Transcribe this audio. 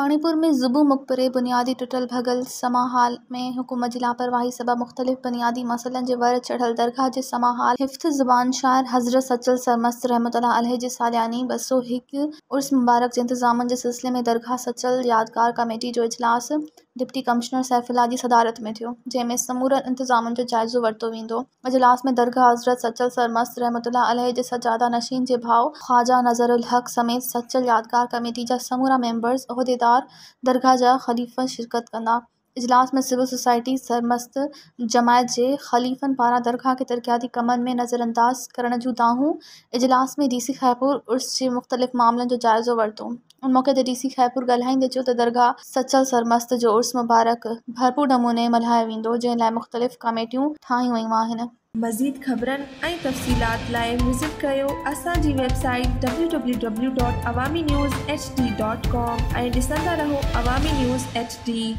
रानीपुर में ज़ुबू मुक़बरे बुनियादी टुटल भगल समाहाल में हुकूमत जी लापरवाही सबब मुख्तलिफ़ बुनियादी मसइलन जे वर चढ़ल दरगाह जे समाहाल हिफ़्ज़ ज़ुबान शायर हज़रत सचल सरमस्त रहमतुल्लाह अलैह जे सालियानी 201 उर्स मुबारक जे इंतज़ामनि जे सिलसिले में दरगाह सचल यादगार कमेटी जो इजलास डिप्टी कमिश्नर सैफ़ुल्लाह जी सदारत में थियो, जंहिं में समूरनि इंतज़ामनि जो जाइज़ो वरितो वेंदो। इजलास में दरगाह हज़रत सचल सरमस्त रहमतुल्लाह अलैह जे सजादा नशीन जे भाउ ख़्वाजा नज़रुल हक़ समेत सचल यादगार कमेटी जा समूरा मेंबर्स उहदेदार दरगाह जा ख़लीफ़ा शिरकत कंदा। इजलास में सिविल सोसाइटी सरमस्त जमायत जे ख़लीफ़नि पारां दरगाह के तरक़ियाती कमनि में नज़रअंदाज़ करण जूं दाहूं। इजलास में DC खैपुर उर्स जे मुख़्तलिफ़ मामलनि जो जाइज़ो वरितो। उन मौक़े ते DC खैपुर ॻाल्हाईंदे चयो त दरगाह सचल सरमस्त जो उर्स मुबारक भरपूर नमूने मल्हायो वेंदो, जंहिं लाइ मुख़्तलिफ़ कमेटियूं ठाहियूं वयूं आहिनि। मज़ीद ख़बरनि ऐं तफ़सीलात लाइ विज़िट कयो असांजी वेबसाइट www.awamiNewsHD.com ऐं ॾिसंदा रहो अवामी न्यूज़ HD।